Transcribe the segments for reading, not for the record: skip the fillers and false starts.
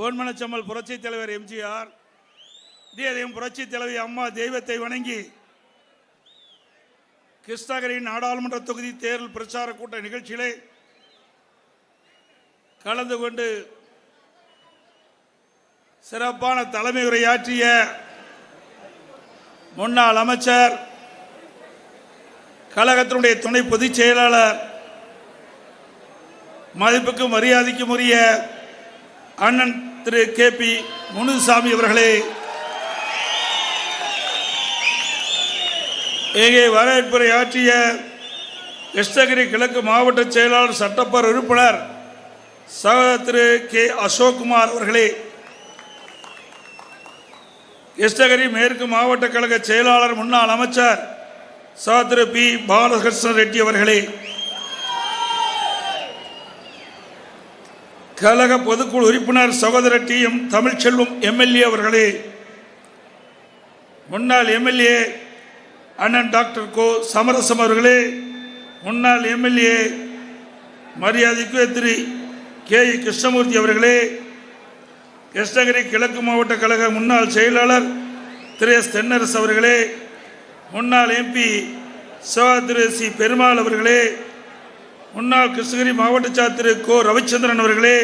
பொன்மனச்செம்மல் புரட்சி தலைவர் எம்ஜிஆர், இதயம் புரட்சி தலைவி அம்மா தெய்வத்தை வணங்கி கிருஷ்ணகிரி நாடாளுமன்ற தொகுதி தேர்தல் பிரச்சார கூட்ட நிகழ்ச்சியிலே கலந்து கொண்டு சிறப்பான தலைமை உரையாற்றிய முன்னாள் அமைச்சர், கழகத்தினுடைய துணை பொதுச் செயலாளர், மதிப்புக்கும் மரியாதைக்கும் உரிய அண்ணன் திரு KP முனுசாமி அவர்களே, இங்கே வரவேற்புரை ஆற்றிய கிருஷ்ணகிரி கிழக்கு மாவட்ட செயலாளர் சட்டப்பேரவை உறுப்பினர் சகோதரர் திரு K அசோக்குமார் அவர்களே, கிருஷ்ணகிரி மேற்கு மாவட்ட கழக செயலாளர் முன்னாள் அமைச்சர் சகோதரர் P பாலகிருஷ்ண ரெட்டி அவர்களே, கழக பொதுக்குழு உறுப்பினர் சகோதரர் TM தமிழ்ச்செல்வம் MLA அவர்களே, முன்னாள் MLA அண்ணன் டாக்டர் கோ சமரசம் அவர்களே, முன்னாள் MLA மரியாதைக்கு திரு KE கிருஷ்ணமூர்த்தி அவர்களே, கிருஷ்ணகிரி கிழக்கு மாவட்ட கழக முன்னாள் செயலாளர் திரு S தென்னரசு அவர்களே, முன்னாள் MP திரு C பெருமாள் அவர்களே, முன்னாள் கிருஷ்ணகிரி மாவட்ட செயலாளர் திரு கோ ரவிச்சந்திரன் அவர்களே,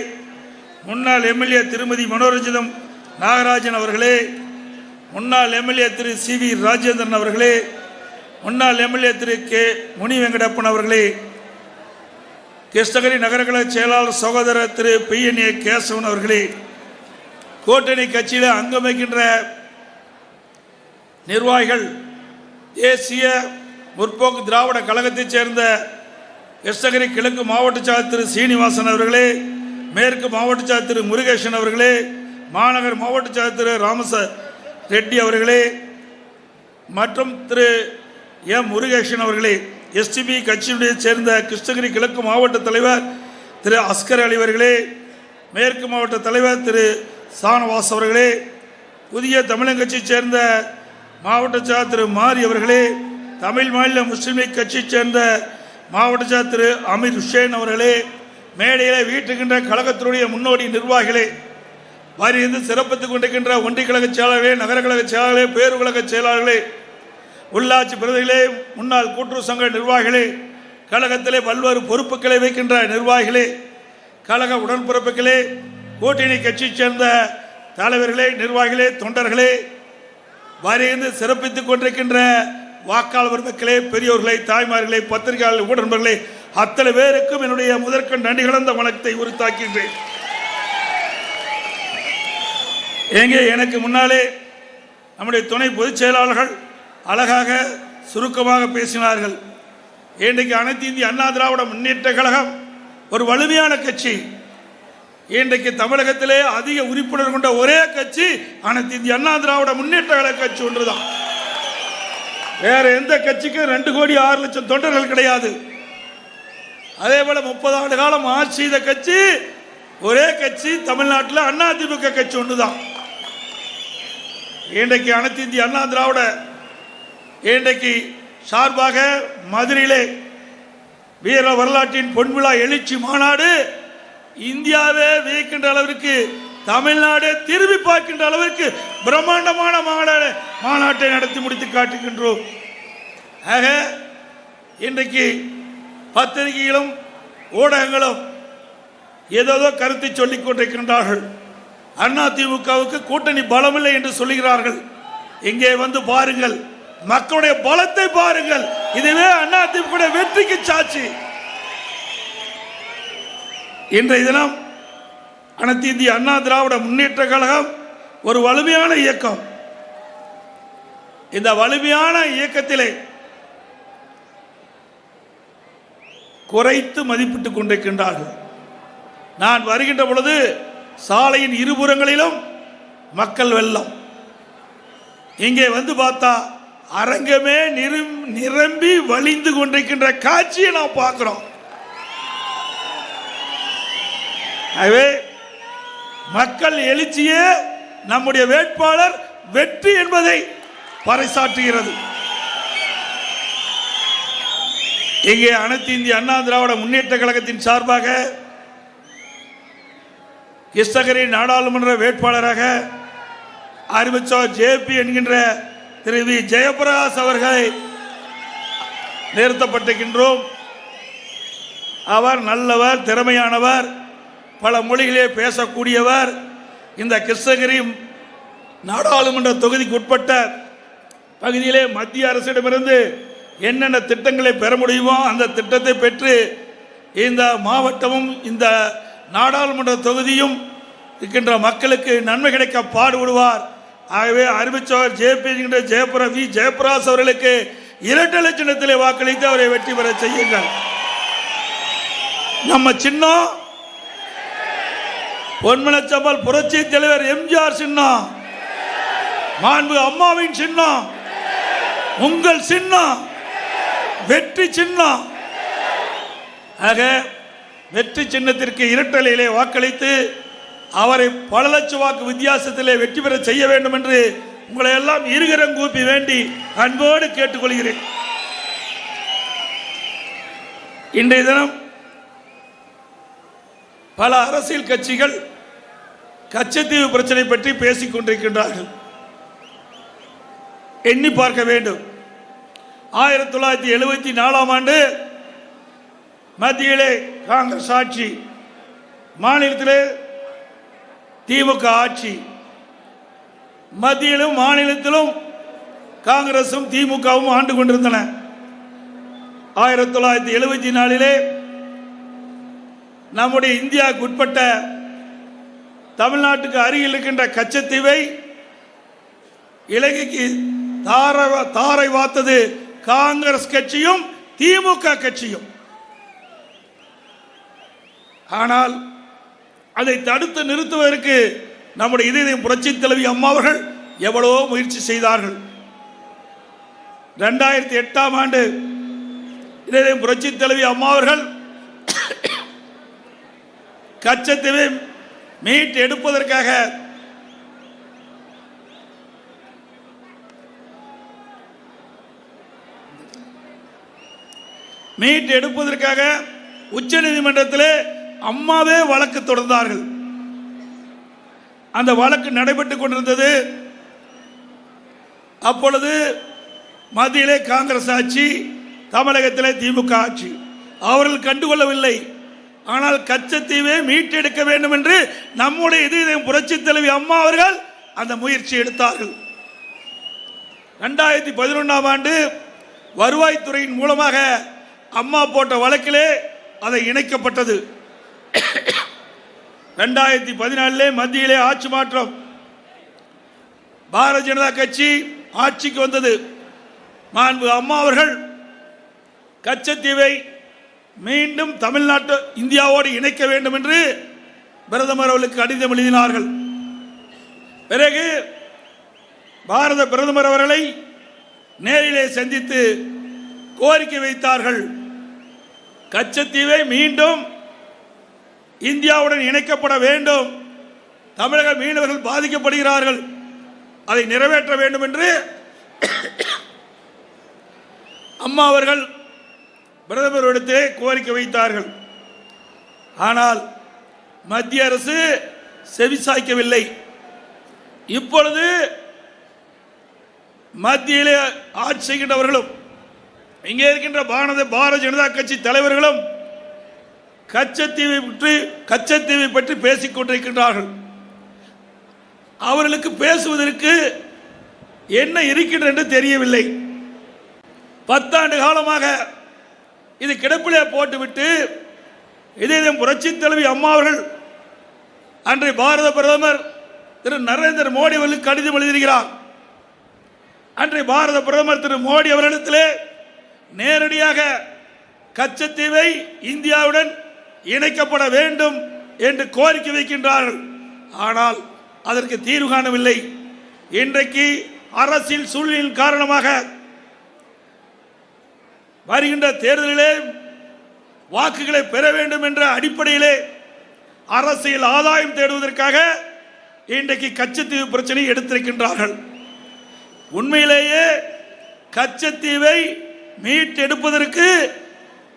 முன்னாள் MLA திருமதி மனோரஞ்சிதம் நாகராஜன் அவர்களே, முன்னாள் MLA திரு CV ராஜேந்திரன் அவர்களே, முன்னாள் MLA திரு K முனி வெங்கடப்பன் அவர்களே, கிருஷ்ணகிரி நகரக்கழக செயலாளர் சகோதரர் திரு PNA கேசவன் அவர்களே, கூட்டணி கட்சியில் அங்கம் வைக்கின்ற நிர்வாகிகள், தேசிய முற்போக்கு திராவிட கழகத்தைச் சேர்ந்த கிருஷ்ணகிரி கிழக்கு மாவட்ட செயலாளர் திரு சீனிவாசன் அவர்களே, மேற்கு மாவட்ட செயலாளர் திரு முருகேசன் அவர்களே, மாநகர் மாவட்ட செயலாளர் திரு ராமச ரெட்டி அவர்களே மற்றும் திரு M முருகேசன் அவர்களே, STB கட்சியுடைய சேர்ந்த கிருஷ்ணகிரி கிழக்கு மாவட்ட தலைவர் திரு அஸ்கர் அலி அவர்களே, மேற்கு மாவட்ட தலைவர் திரு சானவாஸ் அவர்களே, புதிய தமிழக கட்சியைச் சேர்ந்த மாவட்ட செயலாளர் திரு மாரி அவர்களே, தமிழ் மாநில முஸ்லிம் லீக் கட்சியைச் சேர்ந்த மாவட்ட செயலாளர் திரு அமீர் ஹுசேன் அவர்களே, மேடையிலே வீட்டுகின்ற கழகத்தினுடைய முன்னோடி நிர்வாகிகளே, வாரியிருந்து சிறப்பித்துக் கொண்டிருக்கின்ற ஒன்றிய கழக செயலாளர்களே, நகர கழக செயலாளர்களே, பேரூர் கழக செயலாளர்களே, உள்ளாட்சி பிரதிகளே, முன்னாள் கூட்டுறவு சங்க நிர்வாகிகளே, கழகத்திலே பல்வேறு பொறுப்புகளை வைக்கின்ற நிர்வாகிகளே, கழக உடன்பிறப்புகளே, கூட்டணி கட்சியைச் சேர்ந்த தலைவர்களே, நிர்வாகிகளே, தொண்டர்களே, வாரியிருந்து சிறப்பித்துக் கொண்டிருக்கின்ற வாக்காளர் பெருமக்களே, பெரியோர்களே, தாய்மார்களே, பத்திரிகையாளர், ஊடகங்களே, அத்தனை பேருக்கும் என்னுடைய முதற்கண் நன்றி கலந்த வணக்கத்தை உரித்தாக்கின்றேன். எங்கே எனக்கு முன்னாலே நம்முடைய துணை பொதுச் செயலாளர்கள் அழகாக சுருக்கமாக பேசினார்கள். இன்றைக்கு அனைத்து இந்திய அண்ணா திராவிட முன்னேற்ற கழகம் ஒரு வலிமையான கட்சி. இன்றைக்கு தமிழகத்திலே அதிக உறுப்பினர் கொண்ட ஒரே கட்சி அனைத்து இந்திய அண்ணா திராவிட முன்னேற்ற கழக கட்சி ஒன்றுதான். வேற எந்த கட்சிக்கும் 2,06,00,000 தொண்டர்கள் கிடையாது. அதே போல 30 ஆண்டு காலம் ஆட்சி செய்த கட்சி ஒரே கட்சி தமிழ்நாட்டில் அதிமுக கட்சி ஒன்றுதான். இன்றைக்கு அனைத்து இந்திய அண்ணா திராவிட இன்றைக்கு சார்பாக மதுரையிலே வீர வரலாற்றின் பொன்விழா எழுச்சி மாநாடு இந்தியாவே வியக்கின்ற அளவிற்கு, தமிழ்நாடு திரும்பி பார்க்கின்ற அளவிற்கு பிரம்மாண்டமான மாநாட்டை நடத்தி முடித்து காட்டுகின்றோம். ஆக இன்றைக்கு பத்திரிகைகளும் ஊடகங்களும் ஏதோ கருத்தை சொல்லிக் கொண்டிருக்கின்றார்கள். அதிமுகவுக்கு கூட்டணி பலமில்லை என்று சொல்லுகிறார்கள். இங்கே வந்து பாருங்கள், மக்களுடைய பலத்தை பாருங்கள். இதுவே அதிமுக வெற்றிக்கு சாட்சி. இன்றைய தினம் அனைத்து இந்திய அண்ணா திராவிட முன்னேற்ற கழகம் ஒரு வலிமையான இயக்கம். இந்த வலிமையான இயக்கத்திலே குறைத்து மதிப்பிட்டுக் கொண்டிருக்கின்றார்கள். நான் வருகின்ற பொழுது சாலையின் இருபுறங்களிலும் மக்கள் வெள்ளம். இங்கே வந்து பார்த்தா அரங்கமே நிரம்பி வழிந்து கொண்டிருக்கின்ற காட்சியை நாம் பார்க்கிறோம். ஆகவே மக்கள் எழுச்சியே நம்முடைய வேட்பாளர் வெற்றி என்பதை பறைசாற்றுகிறது. இங்கே அனைத்து இந்திய அண்ணா திராவிட முன்னேற்ற கழகத்தின் சார்பாக கிருஷ்ணகிரி நாடாளுமன்ற வேட்பாளராக அறிவித்தார் ஜேபி என்கின்ற திரு வி ஜெயபிரகாஷ் அவர்களை நிறுத்தப்பட்டிருக்கின்றோம். அவர் நல்லவர், திறமையானவர், பல மொழிகளே பேசக்கூடியவர். இந்த கிருஷ்ணகிரி நாடாளுமன்ற தொகுதிக்கு உட்பட்ட பகுதியிலே மத்திய அரசிடமிருந்து என்னென்ன திட்டங்களை பெற முடியுமோ அந்த திட்டத்தை பெற்று இந்த மாவட்டமும் இந்த நாடாளுமன்ற தொகுதியும் இருக்கின்ற மக்களுக்கு நன்மை கிடைக்க பாடுபடுவார். ஆகவே அறிவிச்சவர் ஜேபி வி ஜெயபிரகாஷ் அவர்களுக்கு இரட்டை சின்னத்திலே வாக்களித்து அவரை வெற்றி பெற செய்யுங்கள். நம்ம சின்னம் பொன்மனச்சம்பல் புரட்சி தலைவர் எம்ஜிஆர் சின்னம், மாண்பு அம்மாவின் சின்னம், உங்கள் சின்னம் வெற்றி சின்னம். ஆக வெற்றி சின்னத்திற்கு இரட்டலையிலே வாக்களித்து அவரை பல லட்ச வாக்கு வித்தியாசத்திலே வெற்றி பெற செய்ய வேண்டும் என்று உங்களை எல்லாம் இருகரம் கூப்பி வேண்டி அன்போடு கேட்டுக்கொள்கிறேன். இன்றைய தினம் பல அரசியல் கட்சிகள் கச்சத்தீவு பிரச்சனை பற்றி பேசிக் கொண்டிருக்கின்றார்கள். எண்ணி பார்க்க வேண்டும். 1974ஆம் ஆண்டு மத்தியிலே காங்கிரஸ் ஆட்சி, மாநிலத்திலே திமுக ஆட்சி. மத்தியிலும் மாநிலத்திலும் காங்கிரசும் திமுகவும் ஆண்டு கொண்டிருந்தன. 1974 நம்முடைய இந்தியாவுக்கு உட்பட்ட தமிழ்நாட்டுக்கு அருகில் இருக்கின்ற கச்சத்தீவை இலங்கைக்கு தாரை வார்த்தது காங்கிரஸ் கட்சியும் திமுக கட்சியும். ஆனால் அதை தடுத்து நிறுத்துவதற்கு நம்முடைய இதயம் புரட்சி தலைவி அம்மா அவர்கள் எவ்வளவோ முயற்சி செய்தார்கள். 2008ஆம் ஆண்டு இதயம் புரட்சி தலைவி அம்மா அவர்கள் கச்சத்தீவை மீட் எடுப்பதற்காக உச்ச நீதிமன்றத்தில் அம்மாவே வழக்கு தொடர்ந்தார்கள். அந்த வழக்கு நடைபெற்றுக் கொண்டிருந்தது. அப்பொழுது மத்தியிலே காங்கிரஸ் ஆட்சி, தமிழகத்திலே திமுக ஆட்சி. அவர்கள் கண்டுகொள்ளவில்லை. ஆனால் கச்சத்தீவை மீட்டெடுக்க வேண்டும் என்று நம்முடைய இதயம் புரட்சி தலைவி அம்மா அவர்கள் அந்த முயற்சி எடுத்தார்கள். 2011ஆம் ஆண்டு வருவாய்த்துறையின் மூலமாக அம்மா போட்ட வழக்கிலே அதை இணைக்கப்பட்டது. 2014 மத்தியிலே ஆட்சி மாற்றம், பாரதிய ஜனதா கட்சி ஆட்சிக்கு வந்தது. மாண்பு அம்மா அவர்கள் கச்சத்தீவை மீண்டும் தமிழ்நாட்டு இந்தியாவோடு இணைக்க வேண்டும் என்று பிரதமர் அவர்களுக்கு கடிதம் எழுதினார்கள். பிறகு பாரத பிரதமர் அவர்களை நேரிலே சந்தித்து கோரிக்கை வைத்தார்கள். கச்சத்தீவை மீண்டும் இந்தியாவுடன் இணைக்கப்பட வேண்டும், தமிழக மீனவர்கள் பாதிக்கப்படுகிறார்கள், அதை நிறைவேற்ற வேண்டும் என்று அம்மா அவர்கள் பிரதமரிடத்திலே கோரிக்கை வைத்தார்கள். ஆனால் மத்திய அரசு செவிசாய்க்கவில்லை. இப்பொழுது மத்தியிலே ஆட்சி செய்கின்றவர்களும் இங்கே இருக்கின்ற பாரதிய ஜனதா கட்சி தலைவர்களும் கச்சத்தீவை பற்றி பேசிக் கொண்டிருக்கின்றார்கள். அவர்களுக்கு பேசுவதற்கு என்ன இருக்கின்றது என்று தெரியவில்லை. 10 ஆண்டு காலமாக இது கிடப்பிலே போட்டுவிட்டு இதயம் புரட்சி தலைவி அம்மா அவர்கள் அன்றைய பாரத பிரதமர் திரு நரேந்திர மோடி அவர்களுக்கு கடிதம் எழுதியிருக்கிறார். அன்றைய பாரத பிரதமர் திரு மோடி அவர்களிடத்திலே நேரடியாக கச்சத்தீவை இந்தியாவுடன் இணைக்கப்பட வேண்டும் என்று கோரிக்கை வைக்கின்றார்கள். ஆனால் அதற்கு தீர்வு காணவில்லை. இன்றைக்கு அரசியல் சூழ்நிலையின் காரணமாக வருகின்ற தேர்தலிலே வாக்குகளை பெற வேண்டும் என்ற அடிப்படையிலே அரசியல் ஆதாயம் தேடுவதற்காக இன்றைக்கு கச்சத்தீவு பிரச்சனை எடுத்திருக்கின்றார்கள். உண்மையிலேயே கச்சத்தீவை மீட்டெடுப்பதற்கு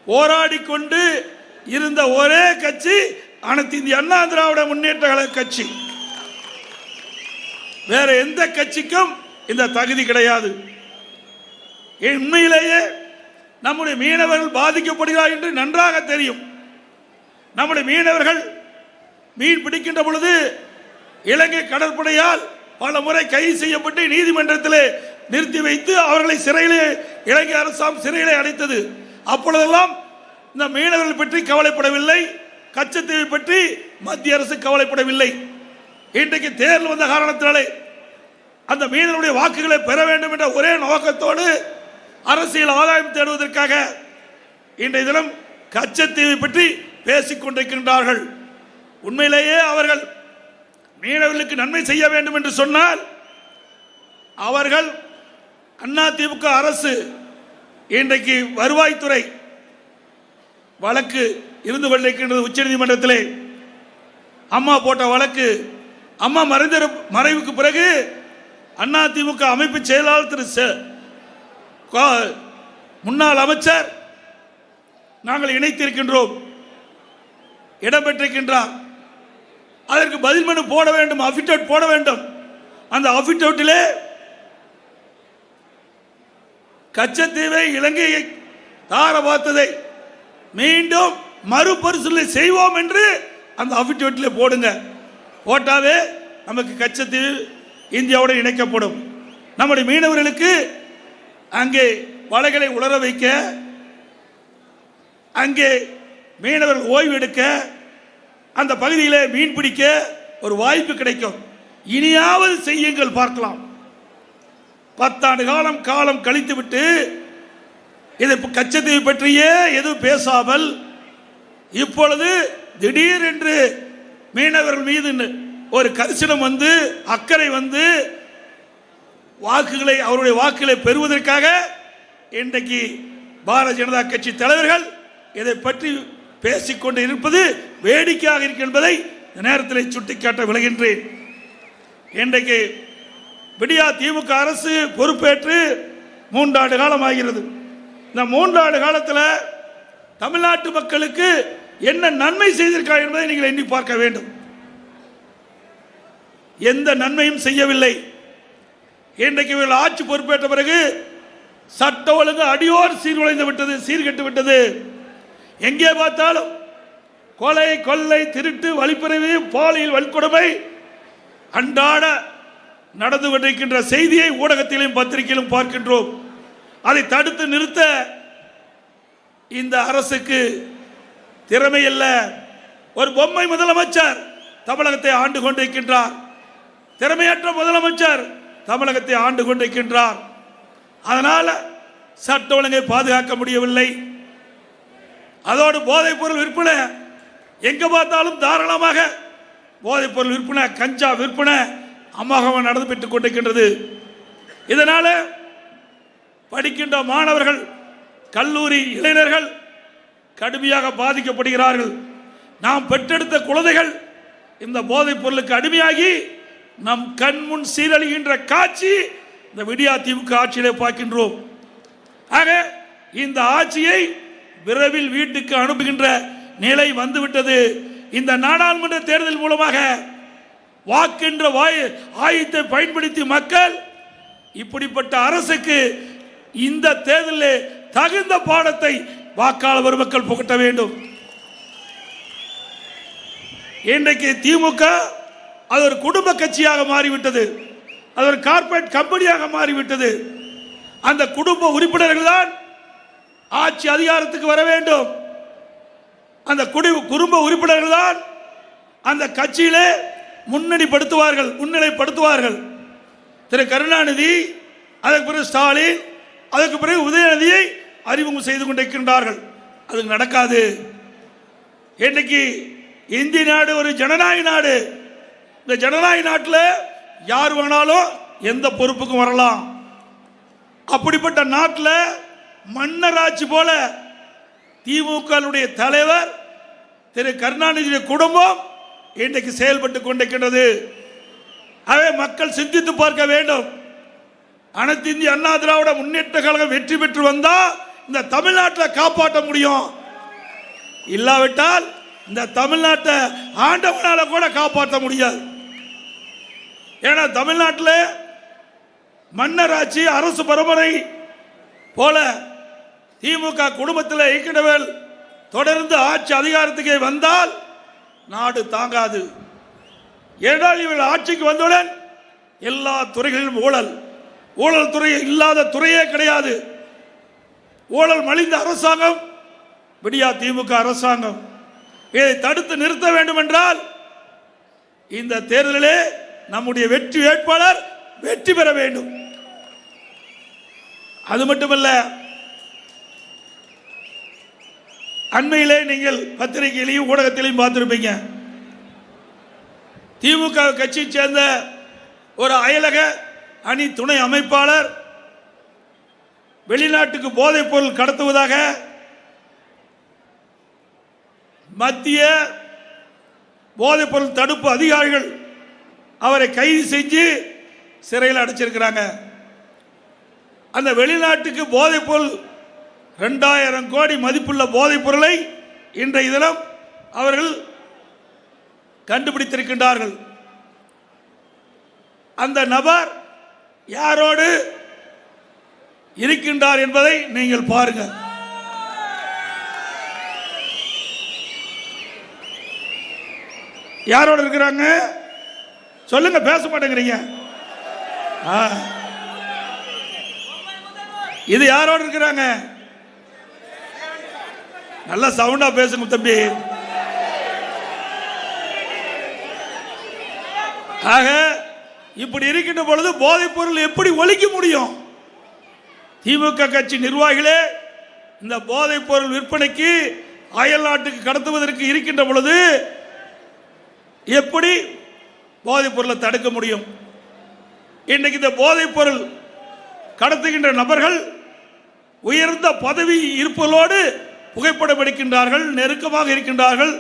போராடி கொண்டு இருந்த ஒரே கட்சி அனைத்து இந்திய அண்ணா திராவிட முன்னேற்ற கழக கட்சி. வேற எந்த கட்சிக்கும் இந்த தகுதி கிடையாது. உண்மையிலேயே நம்முடைய மீனவர்கள் பாதிக்கப்படுகிறார் என்று நன்றாக தெரியும். நம்முடைய மீனவர்கள் மீன் பிடிக்கின்ற பொழுது இலங்கை கடற்படையால் பல முறை கைது செய்யப்பட்டு நீதிமன்றத்தில் நிறுத்தி வைத்து அவர்களை சிறையிலே இலங்கை அரசாங்கம் சிறையிலே அடைத்தது. அப்பொழுதெல்லாம் இந்த மீனவர்கள் பற்றி கவலைப்படவில்லை, கச்சத்தீவை பற்றி மத்திய அரசு கவலைப்படவில்லை. இன்றைக்கு தேர்தல் வந்த காரணத்தினாலே அந்த மீனவர்களுடைய வாக்குகளை பெற வேண்டும் என்ற ஒரே நோக்கத்தோடு அரசியல் ஆதாயம் தேடுவதற்காக இன்றைய தினம் கச்சத்தீவை பற்றி பேசிக் கொண்டிருக்கின்றார்கள். உண்மையிலேயே அவர்கள் மீனவர்களுக்கு நன்மை செய்ய வேண்டும் என்று சொன்னால் அவர்கள் அதிமுக அரசு இன்றைக்கு வருவாய்த்துறை வழக்கு இருந்து கொண்டிருக்கின்றது உச்சநீதிமன்றத்திலே. அம்மா போட்ட வழக்கு, அம்மா மறைவுக்கு பிறகு அதிமுக அமைப்பு செயலாளர் திரு முன்னாள் அமைச்சர் நாங்கள் இணைத்திருக்கின்றோம், இடம்பெற்றிருக்கின்றார். அதற்கு பதில் மனு போட வேண்டும், அபிடவிட் போட வேண்டும். அந்த அபிடவிட்டிலே கச்சத்தீவை இலங்கையை தார பார்த்ததை மீண்டும் மறுபரிசீலனை செய்வோம் என்று அந்த அபிடவிட்டிலே போடுங்க. போட்டாவே நமக்கு கச்சத்தீவு இந்தியாவோடு இணைக்கப்படும். நம்முடைய மீனவர்களுக்கு அங்கே வலைகளை உலர வைக்க, அங்கே மீனவர்கள் ஓய்வு எடுக்க, அந்த பகுதியில் மீன் பிடிக்க ஒரு வாய்ப்பு கிடைக்கும். இனியாவது செய்யுங்கள், பார்க்கலாம். 10 ஆண்டு காலம் கழித்து விட்டு இதை கச்சத்தீவு பற்றியே எதுவும் பேசாமல் இப்பொழுது திடீர் என்று மீனவர்கள் மீது ஒரு கரிசனம் வந்து அக்கறை வந்து வாக்குகளை அவருடைய வாக்குகளை பெறுவதற்காக இன்றைக்கு பாரதிய ஜனதா கட்சி தலைவர்கள் இதை பற்றி பேசிக்கொண்டு இருப்பது வேடிக்கையாக இருக்கு என்பதை இந்த நேரத்தில் சுட்டிக்காட்ட விளைகின்றேன். இன்றைக்கு விடியா திமுக அரசு பொறுப்பேற்று 3 ஆண்டு காலம் ஆகிறது. இந்த 3 ஆண்டு காலத்தில் தமிழ்நாட்டு மக்களுக்கு என்ன நன்மை செய்திருக்கா என்பதை நீங்கள் எண்ணி பார்க்க வேண்டும். எந்த நன்மையும் செய்யவில்லை. இன்றைக்கு இவர்கள் ஆட்சி பொறுப்பேற்ற பிறகு சட்ட ஒழுங்கு அடியோர் சீர்குலைந்து விட்டது, சீர்கெட்டு விட்டது. எங்கே பார்த்தாலும் கொலை, கொள்ளை, திருட்டு, வழிப்பறிவு, பாலியல் வன்கொடுமை அன்றாட நடந்து கொண்டிருக்கின்ற செய்தியை ஊடகத்திலும் பத்திரிகையிலும் பார்க்கின்றோம். அதை தடுத்து நிறுத்த இந்த அரசுக்கு திறமை இல்ல. ஒரு பொம்மை முதலமைச்சர் தமிழகத்தை ஆண்டு கொண்டிருக்கின்றார். திறமையற்ற முதலமைச்சர் தமிழகத்தை ஆண்டு கொண்டிருக்கின்றார். அதனால சட்ட ஒழுங்கை பாதுகாக்க முடியவில்லை. அதோடு போதைப் பொருள் விற்பனை எங்க பார்த்தாலும் தாராளமாக போதைப் பொருள் விற்பனை, கஞ்சா விற்பனை அமோகமாக நடந்துபெற்றுக் கொண்டிருக்கின்றது. இதனால படிக்கின்ற மாணவர்கள், கல்லூரி இளைஞர்கள் கடுமையாக பாதிக்கப்படுகிறார்கள். நாம் பெற்றெடுத்த குழந்தைகள் இந்த போதைப் பொருளுக்கு அடிமையாகி நம் கண் முன் சீரழிகின்ற காட்சி இந்த விடியா திமுக ஆட்சியிலே பார்க்கின்றோம். ஆக இந்த ஆட்சியை விரைவில் வீட்டுக்கு அனுப்புகின்ற நிலை வந்துவிட்டது. இந்த நாடாளுமன்ற தேர்தல் மூலமாக வாக்கென்ற ஆயுதத்தை பயன்படுத்தி மக்கள் இப்படிப்பட்ட அரசுக்கு இந்த தேர்தலில் தகுந்த பாடத்தை வாக்காளர் பெருமக்கள் புகட்ட வேண்டும். இன்றைக்கு திமுக அது ஒரு குடும்ப கட்சியாக மாறிவிட்டது, அது ஒரு கார்ப்பரேட் கம்பெனியாக மாறிவிட்டது. அந்த குடும்ப உறுப்பினர்கள் தான் ஆட்சி அதிகாரத்துக்கு வர வேண்டும். அந்த குடும்ப உறுப்பினர்கள் தான் அந்த கட்சியிலே முன்னிலைப்படுத்துவார்கள். திரு கருணாநிதி, அதற்கு பிறகு ஸ்டாலின், அதற்கு பிறகு உதயநிதியை அறிமுகம் செய்து கொண்டிருக்கின்றார்கள். அது நடக்காது. இன்றைக்கு இந்திய நாடு ஒரு ஜனநாயக நாடு. இந்த ஜனநாயக நாட்டில் யார் வேணாலும் எந்த பொறுப்புக்கும் வரலாம். அப்படிப்பட்ட நாட்டில் மன்னர் ஆட்சி போல திமுக தலைவர் திரு கருணாநிதி குடும்பம் இன்றைக்கு செயல்பட்டு கொண்டிருக்கின்றது. அவை மக்கள் சிந்தித்து பார்க்க வேண்டும். அனைத்து இந்திய அண்ணா திராவிட முன்னேற்ற கழகம் வெற்றி பெற்று வந்தால் இந்த தமிழ்நாட்டில் காப்பாற்ற முடியும். இல்லாவிட்டால் இந்த தமிழ்நாட்டை ஆண்டவனால கூட காப்பாற்ற முடியாது. ஏன்னா தமிழ்நாட்டில் மன்னராட்சி அரசு பரம்பரை போல திமுக குடும்பத்தில் இருக்கின்றவர்கள் தொடர்ந்து ஆட்சி அதிகாரத்துக்கு வந்தால் நாடு தாங்காது. ஏனால் இவர்கள் ஆட்சிக்கு வந்தவுடன் எல்லா துறைகளிலும் ஊழல், ஊழல் துறை இல்லாத துறையே கிடையாது. ஊழல் மலிந்த அரசாங்கம் விடியா திமுக அரசாங்கம். இதை தடுத்து நிறுத்த வேண்டும் என்றால் இந்த தேர்தலிலே நம்முடைய வெற்றி வேட்பாளர் வெற்றி பெற வேண்டும். அது மட்டுமல்ல, அண்மையிலே நீங்கள் பத்திரிகையிலையும் ஊடகத்திலையும் பார்த்திருப்பீங்க, திமுக கட்சியை சேர்ந்த ஒரு அயலக அணி துணை அமைப்பாளர் வெளிநாட்டுக்கு போதைப் பொருள் கடத்துவதாக மத்திய போதைப் பொருள் தடுப்பு அதிகாரிகள் அவரை கைது செஞ்சு சிறையில் அடைச்சிருக்கிறாங்க. அந்த வெளிநாட்டுக்கு போதைப் பொருள் 2000 கோடி மதிப்புள்ள போதைப் பொருளை இன்றைய தினம் அவர்கள் கண்டுபிடித்திருக்கின்றார்கள். அந்த நபர் யாரோடு இருக்கின்றார் என்பதை நீங்கள் பாருங்கள். யாரோடு இருக்கிறாங்க சொல்லுங்க, பேச மாட்டேங்கிறீங்க. இது யாரோடு இருக்கிறாங்க? நல்ல சவுண்டா பேசுங்க தம்பி. ஆக இப்படி இருக்கின்ற பொழுது போதைப் பொருள் எப்படி ஒழிக்க முடியும்? திமுக கட்சி நிர்வாகிகளே இந்த போதைப் பொருள் விற்பனைக்கு அயல் நாட்டுக்கு கடத்துவதற்கு இருக்கின்ற பொழுது எப்படி போதைப் பொருளை தடுக்க முடியும்? இன்றைக்கு இந்த போதைப் பொருள் கடத்துகின்ற நபர்கள் உயர்ந்த பதவி இருப்பதோடு புகைப்படம் எடுக்கின்றார்கள், நெருக்கமாக இருக்கின்றார்கள்,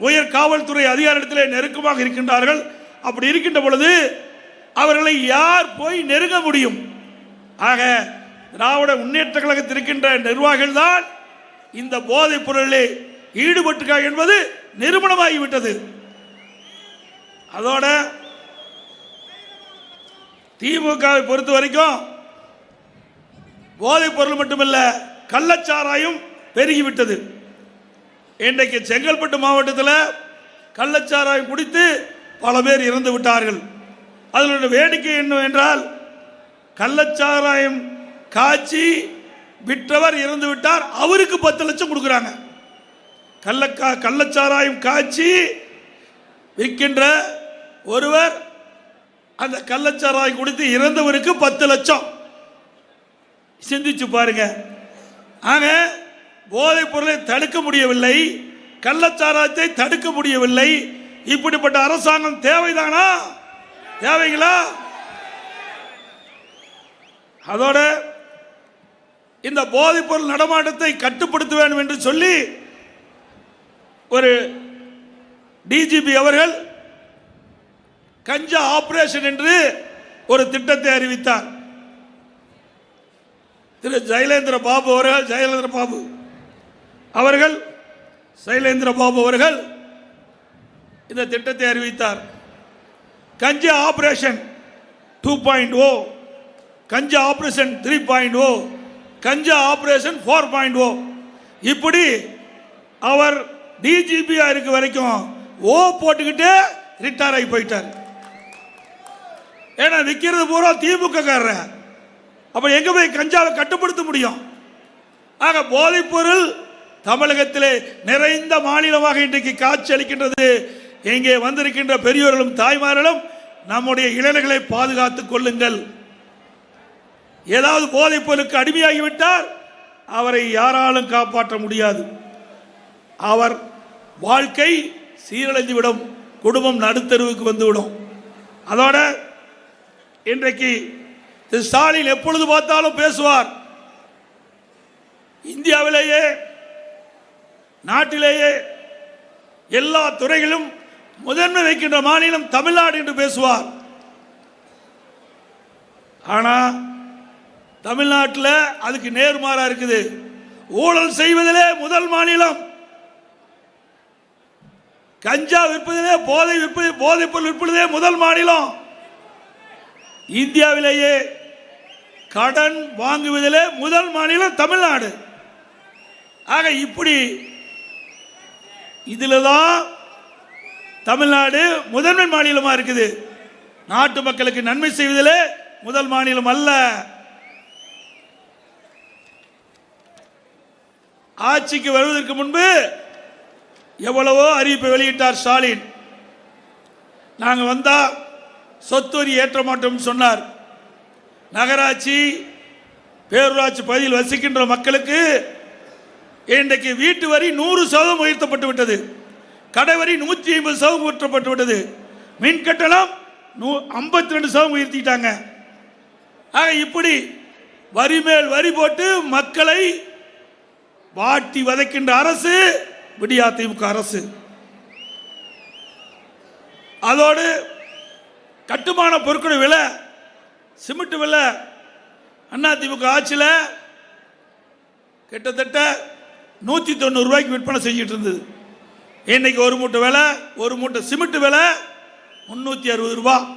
உயர் காவல்துறை அதிகாரத்திலே நெருக்கமாக இருக்கின்றார்கள். அப்படி இருக்கின்ற பொழுது அவர்களை யார் போய் நெருங்க முடியும்? ஆக திராவிட முன்னேற்ற கழகத்தில் இருக்கின்ற நிர்வாகிகள் தான் இந்த போதைப் பொருளிலே ஈடுபட்டிருக்கார்கள் என்பது நிரூபணமாகிவிட்டது. அதோட திமுகவை பொறுத்த வரைக்கும் போதைப் பொருள் மட்டுமல்ல, கள்ளச்சாராயம் பெருகிவிட்டது. இன்றைக்கு செங்கல்பட்டு மாவட்டத்தில் கள்ளச்சாராயம் குடித்து பல பேர் இறந்து விட்டார்கள். அதனுடைய வேடிக்கை என்னவென்றால், கள்ளச்சாராயம் காய்ச்சி விற்றவர் இறந்து விட்டார், அவருக்கு 10 லட்சம் கொடுக்குறாங்க. கள்ளச்சாராயம் காய்ச்சி விற்கின்ற ஒருவர் அந்த கள்ளச்சாராயம் குடித்து இறந்தவருக்கு 10 லட்சம். சிந்திச்சு பாருங்க. ஆக போதைப் பொருளை தடுக்க முடியவில்லை, கள்ளச்சாராயத்தை தடுக்க முடியவில்லை. இப்படிப்பட்ட அரசாங்கம் தேவைதானா? தேவைங்களா? அதோட இந்த போதைப் பொருள் நடமாட்டத்தை கட்டுப்படுத்த வேண்டும் என்று சொல்லி ஒரு டிஜிபி அவர்கள் கஞ்சா ஆபரேஷன் என்று ஒரு திட்டத்தை அறிவித்தார். திரு சைலேந்திர பாபு அவர்கள் இந்த திட்டத்தை அறிவித்தார். கஞ்சா ஆபரேஷன் 2.0, கஞ்சா ஆபரேஷன் 3.0, கஞ்சா ஆபரேஷன் 4.0. இப்படி அவர் டிஜிபியா இருக்க வரைக்கும் ஓ போட்டுக்கிட்டு ரிட்டையர் ஆகி போயிட்டார். ஏன்னா விற்கிறது பூரா திமுக காரர். அப்ப எங்க போய் கஞ்சாவை கட்டுப்படுத்த முடியும்? ஆக போதைப் பொருள் தமிழகத்திலே நிறைந்த மாநிலமாக இன்றைக்கு காட்சி அளிக்கின்றது. இங்கே வந்திருக்கின்ற பெரியோர்களும் தாய்மார்களும் நம்முடைய இளைஞர்களை பாதுகாத்துக் கொள்ளுங்கள். ஏதாவது போதைப் பொருளுக்கு அடிமையாகிவிட்டால் அவரை யாராலும் காப்பாற்ற முடியாது. அவர் வாழ்க்கை சீரழிந்துவிடும், குடும்பம் நடுத்தருவுக்கு வந்துவிடும். அதோட இன்றைக்கு திரு ஸ்டாலின் எப்பொழுது பார்த்தாலும் பேசுவார், இந்தியாவிலேயே நாட்டிலேயே எல்லா துறைகளிலும் முதன்மை வைக்கின்ற மாநிலம் தமிழ்நாடு என்று பேசுவார். ஆனா தமிழ்நாட்டில் அதுக்கு நேர்மாறா இருக்குது. ஊழல் செய்வதிலே முதல் மாநிலம் கஞ்சா விற்பதிலே போதைப் பொருள் விற்பதிலே முதல் மாநிலம். இந்தியாவிலேயே கடன் வாங்குவதிலே முதல் மாநிலம் தமிழ்நாடு. ஆக இப்படி இதில் தான் தமிழ்நாடு முதன்மை மாநிலமா இருக்குது. நாட்டு மக்களுக்கு நன்மை செய்வதிலே முதல் மாநிலம் அல்ல. ஆட்சிக்கு வருவதற்கு முன்பு எவ்வளவோ அறிவிப்பை வெளியிட்டார் ஸ்டாலின். நாங்கள் வந்தா சொத்து வரி ஏற்ற மாட்டோம் சொன்னார். நகராட்சி பேரூராட்சி பகுதியில் வசிக்கின்ற மக்களுக்கு இன்றைக்கு வீட்டு வரி 100% உயர்த்தப்பட்டு விட்டது. கடை வரி 150% உயர்த்தப்பட்டு விட்டது. மின் கட்டணம் 52% உயர்த்திட்டாங்க. ஆக இப்படி வரி மேல் வரி போட்டு மக்களை வாட்டி வதைக்கின்ற அரசு விடியா திமுக அரசு. அதோடு கட்டுமான பொருட்கள் விலை, சிமெண்ட் விலை அண்ணா திமுக ஆட்சியில் கிட்டத்தட்ட 190 ரூபாய்க்கு விற்பனை செஞ்சுட்டு இருந்தது. இன்னைக்கு ஒரு மூட்டை விலை, ஒரு மூட்டை சிமெண்ட் விலை 360 ரூபாய்.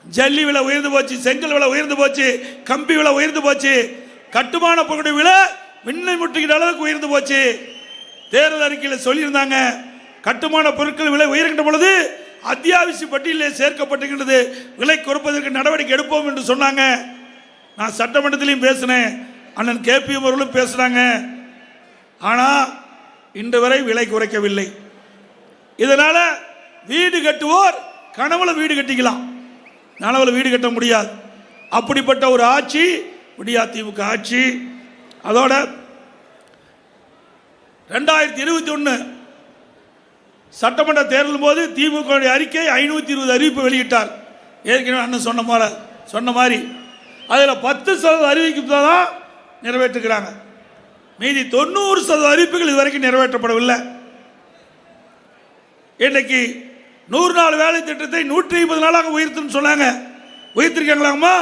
ஜல்லி விலை உயர்ந்து போச்சு, செங்கல் விலை உயர்ந்து போச்சு, கம்பி விலை உயர்ந்து போச்சு, கட்டுமான பொருட்கள் விலை மின்னை முட்டுகிற அளவுக்கு உயர்ந்து போச்சு. தேர்தல் அறிக்கையில் சொல்லியிருந்தாங்க, கட்டுமான பொருட்கள் விலை உயர்கின்ற பொழுது அத்தியாவசிய பட்டியலில் சேர்க்கப்பட்டிருக்கிறது, விலை குறைப்பதற்கு நடவடிக்கை எடுப்போம் என்று சொன்னாங்க. நான் சட்டமன்றத்திலையும் பேசினேன், அண்ணன் கேபிஎம் அவர்களும் பேசினாங்க. ஆனால் இன்று வரை விலை குறைக்கவில்லை. இதனால வீடு கட்டுவோர் கனவுல வீடு கட்டிக்கலாம், நனவுல வீடு கட்ட முடியாது. அப்படிப்பட்ட ஒரு ஆட்சி விடியா திமுக ஆட்சி. அதோட 2021 சட்டமன்ற தேர்தல் போது திமுக அறிக்கை 520 அறிவிப்பு வெளியிட்டார். ஏற்கனவே அண்ணன் சொன்ன மாதிரி அதில் 10% அறிவிப்பு தான் நிறைவேற்றுகிறாங்க. மீதி 90% அறிவிப்புகள் இதுவரைக்கும் நிறைவேற்றப்படவில்லை. இன்னைக்கு 100 நாள் வேலை திட்டத்தை 150 நாளாக உயர்த்துன்னு சொன்னாங்க. உயர்த்திருக்காங்களாமா?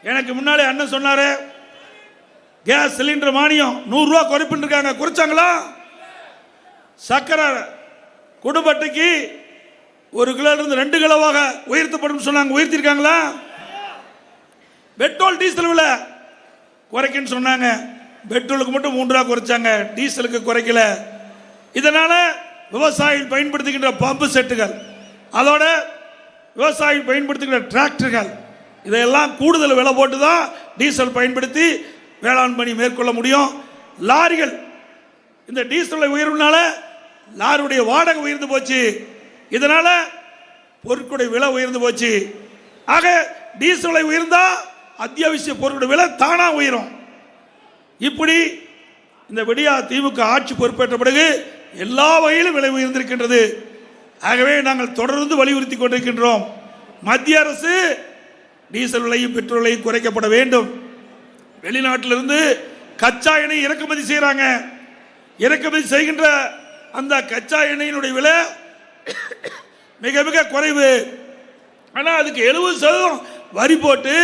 எனக்கு முன்னாலே அண்ணன் சொன்னாரு, கேஸ் சிலிண்டர் மானியம் 100 ரூபா குறைப்புன்னு இருக்காங்க. குறைச்சாங்களா? சக்கரை குடும்ப அட்டைக்கு 1 கிலோ இருந்து 2 கிலோவாக உயர்த்தப்படும் சொன்னாங்க. உயர்த்திருக்காங்களா? பெட்ரோல் டீசல் விலை குறைக்குன்னு சொன்னாங்க. பெட்ரோலுக்கு மட்டும் 3 ரூபா குறைச்சாங்க, டீசலுக்கு குறைக்கல. இதனால விவசாயிகள் பயன்படுத்துகின்ற பம்பு செட்டுகள், அதோட விவசாயிகள் பயன்படுத்துகின்ற டிராக்டர்கள், இதையெல்லாம் கூடுதல் விலை போட்டு தான் டீசல் பயன்படுத்தி வேளாண் பணி மேற்கொள்ள முடியும். லாரிகள் இந்த டீசல் உயர்வுனால லாரியுடைய வாடகை உயர்ந்து போச்சு. இதனால பொருட்களுடைய விலை உயர்ந்து போச்சு. ஆக டீசல் உயர்ந்தா அத்தியாவசிய பொருட்களுடைய விலை தானா உயரும். இப்படி இந்த விடியா திமுக ஆட்சி பொறுப்பேற்ற பிறகு எல்லா வகையிலும் விலை உயர்ந்திருக்கின்றது. ஆகவே நாங்கள் தொடர்ந்து வலியுறுத்தி கொண்டிருக்கின்றோம், மத்திய அரசு டீசல் விலையும் பெட்ரோல் விலையும் குறைக்கப்பட வேண்டும். வெளிநாட்டிலிருந்து கச்சா எண்ணெய் இறக்குமதி செய்கிறாங்க. இறக்குமதி செய்கின்ற அந்த கச்சா எண்ணெயினுடைய விலை மிக மிக குறைவு. ஆனால் அதுக்கு 70% வரி போட்டு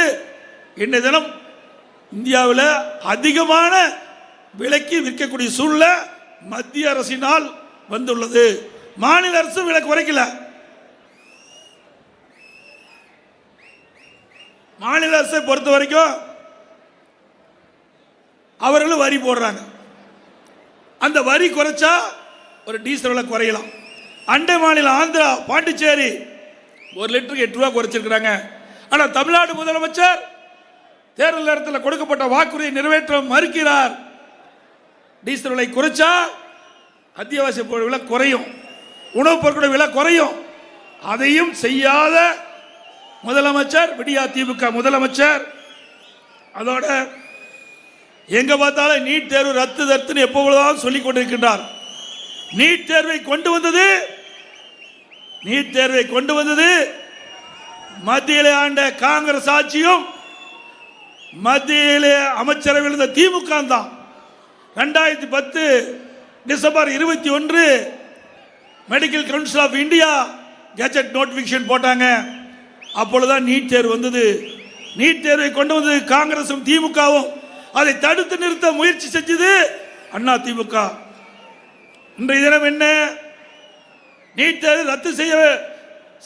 இன்றைய தினம் இந்தியாவில் அதிகமான விலைக்கு விற்கக்கூடிய சூழ்நிலை மத்திய அரசினால் வந்துள்ளது. மாநில அரசு விலை குறைக்கல. மாநில அரசை பொறுத்த வரைக்கும் அவர்களும் வரி போடுறாங்க. அந்த வரி குறைச்சா ஒரு டீசல் விலை குறையலாம். அண்டை மாநிலம் ஆந்திரா, பாண்டிச்சேரி 1 லிட்டருக்கு 8 ரூபா குறைச்சிருக்கிறாங்க. ஆனால் தமிழ்நாடு முதலமைச்சர் தேர்தல் நேரத்தில் கொடுக்கப்பட்ட வாக்குறுதியை நிறைவேற்ற மறுக்கிறார். டீசல் விலை குறைச்சா அத்தியாவசிய பொருள் விலை குறையும், உணவுப் பொருட்களுடைய விலை குறையும். அதையும் செய்யாத முதலமைச்சர் விடியா திமுக முதலமைச்சர். அதோட எங்க பார்த்தாலும் நீட் தேர்வு ரத்துன்னு எப்பொழுதும் சொல்லிக் கொண்டிருக்கின்றார். நீட் தேர்வை கொண்டு வந்தது மத்தியிலே ஆண்ட காங்கிரஸ் ஆட்சியும் மத்தியிலே அமைச்சரவையில் இருந்த திமுக தான். 2010 December 21 medical council of India gazette notification போட்டாங்க. அப்பொழுதுதான் நீட் தேர்வு வந்தது. நீட் தேர்வை கொண்டு வந்தது காங்கிரசும் திமுகவும். அதை தடுத்து நிறுத்த முயற்சி செஞ்சது அண்ணா திமுக. இன்றைய தினம் என்ன? நீட் தேர்வு ரத்து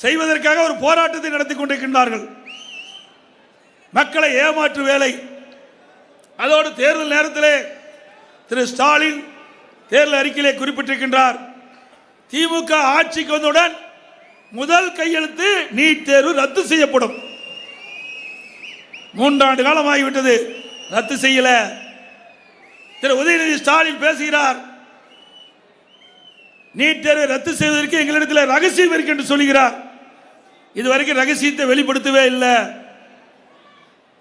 செய்வதற்காக ஒரு போராட்டத்தை நடத்தி கொண்டிருக்கின்றார்கள். மக்களை ஏமாற்று வேலை. அதோடு தேர்தல் நேரத்திலே திரு ஸ்டாலின் தேர்தல் அறிக்கையிலே குறிப்பிட்டிருக்கின்றார், திமுக ஆட்சிக்கு வந்தவுடன் முதல் கையெழுத்து நீட் தேர்வு ரத்து செய்யப்படும். 3 ஆண்டு காலம் ஆகிவிட்டது, ரத்து செய்யல. திரு உதயநிதி ஸ்டாலின் பேசுகிறார், நீட் தேர்வை ரத்து செய்வதற்கு எங்களிடத்தில் ரகசியம் இருக்கு என்று சொல்கிறார். இதுவரைக்கும் ரகசியத்தை வெளிப்படுத்தவே இல்லை.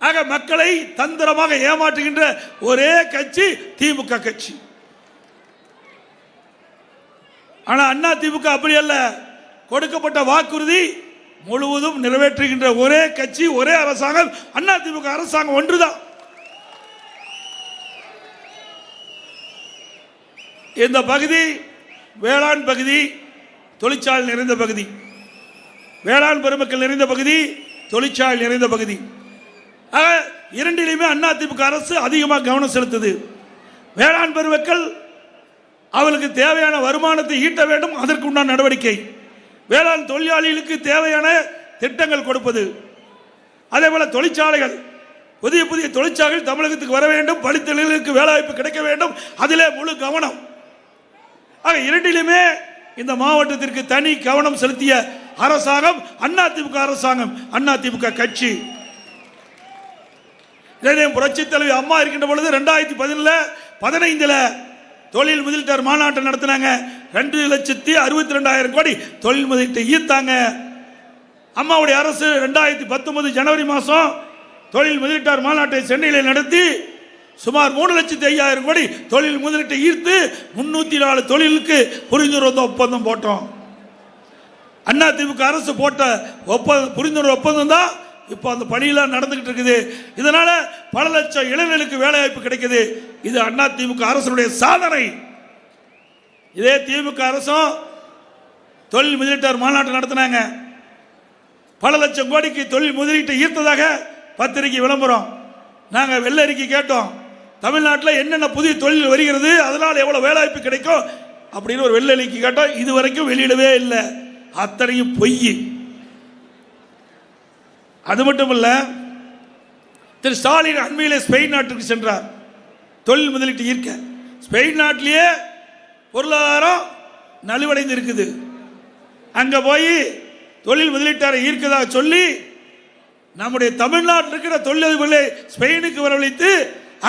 ஆக மக்களை தந்திரமாக ஏமாற்றுகின்ற ஒரே கட்சி திமுக கட்சி. ஆனா அண்ணா திமுக அப்படி அல்ல. கொடுக்கப்பட்ட வாக்குறுதி முழுவதும் நிறைவேற்றுகின்ற ஒரே கட்சி, ஒரே அரசாங்கம் அண்ணா திமுக அரசாங்கம் ஒன்றுதான். இந்த பகுதி வேளாண் பகுதி, தொழிற்சாலை நிறைந்த பகுதி, வேளாண் பெருமக்கள் நிறைந்த பகுதி, தொழிற்சாலை நிறைந்த பகுதி. இரண்டிலுமே அண்ணா திமுக அரசு அதிகமாக கவனம் செலுத்துது. வேளாண் பெருமக்கள் அவளுக்கு தேவையான வருமானத்தை ஈட்ட வேண்டும், அதற்கு உண்டான நடவடிக்கை. வேளாண் தொழிலாளிகளுக்கு தேவையான திட்டங்கள் கொடுப்பது. அதே போல தொழிற்சாலைகள், புதிய புதிய தொழிற்சாலைகள் தமிழகத்துக்கு வர வேண்டும், படித்தவர்களுக்கு வேலைவாய்ப்பு கிடைக்க வேண்டும், அதிலே முழு கவனம். ஆக இரண்டிலுமே இந்த மாவட்டத்திற்கு தனி கவனம் செலுத்திய அரசாங்கம் அண்ணா திமுக அரசாங்கம், அண்ணா திமுக கட்சி. புரட்சி தலைவி அம்மா இருக்கின்ற பொழுது 2015 தொழில் முதலீட்டாளர் மாநாட்டை நடத்தினாங்க. 2,62,200,000 கோடி தொழில் முதலீட்டை ஈர்த்தாங்க. அம்மாவுடைய அரசு 2019 ஜனவரி மாதம் தொழில் முதலீட்டாளர் மாநாட்டை சென்னையில் நடத்தி சுமார் 3,05,000 கோடி தொழில் முதலீட்டை ஈர்த்து 304 தொழிலுக்கு புரிந்துணர்வு ஒப்பந்தம் போட்டோம். அண்ணா திமுக அரசு போட்ட புரிந்துணர்வு ஒப்பந்தம் தான் இப்போ அந்த பணியெல்லாம் நடந்துகிட்டு இருக்குது. இதனால பல லட்சம் இளைஞர்களுக்கு வேலை வாய்ப்பு கிடைக்குது. இது அண்ணா திமுக அரசுடைய சாதனை. இதே திமுக அரசும் தொழில் முதலீட்டாளர் மாநாட்டை நடத்தினாங்க. பல லட்சம் கோடிக்கு தொழில் முதலீட்டை ஈர்த்ததாக பத்திரிகை விளம்பரம். நாங்கள் வெள்ளை அறிக்கை கேட்டோம், தமிழ்நாட்டில் என்னென்ன புதிய தொழில் வருகிறது, அதனால் எவ்வளோ வேலை வாய்ப்பு கிடைக்கும் அப்படின்னு ஒரு வெள்ளை அறிக்கை கேட்டோம். இது வரைக்கும் வெளியிடவே இல்லை, அத்தனையும் பொய். அது மட்டும் இல்ல, திரு ஸ்டாலின் அண்மையிலே ஸ்பெயின் நாட்டுக்கு சென்றார் தொழில் முதலீட்டு ஈர்க்க. ஸ்பெயின் நாட்டிலேயே பொருளாதாரம் நலிவடைந்து இருக்குது. அங்க போய் தொழில் முதலீட்டாரை ஈர்க்கதாக சொல்லி நம்முடைய தமிழ்நாட்டில் இருக்கிற தொழிலதிபர்களை ஸ்பெயினுக்கு வரவழைத்து